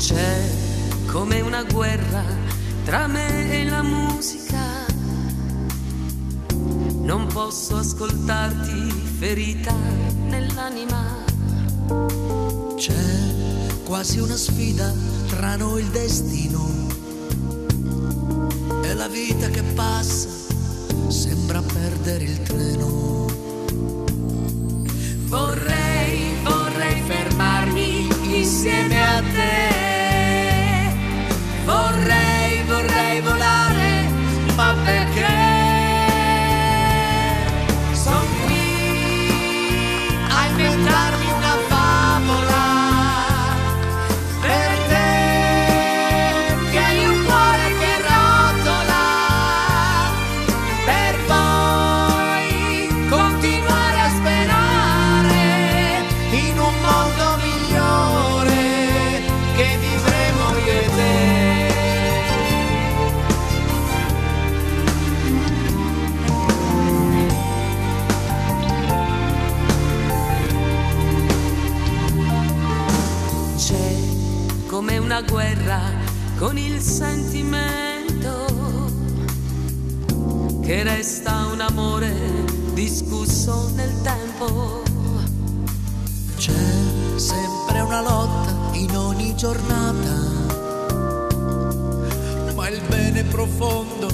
C'è come una guerra tra me e la musica. Non posso ascoltarti, ferita nell'anima. C'è quasi una sfida tra noi, il destino. E la vita che passa sembra perdere il treno. Vorrei fermarmi insieme a te. Vorrei volare, ma perché? Son qui a inventarmi una favola per te, che hai un cuore che rotola, per poi continuare a sperare in un mondo migliore che vivremo io e te. Come una guerra con il sentimento, che resta un amore discusso nel tempo. C'è sempre una lotta in ogni giornata, ma il bene profondo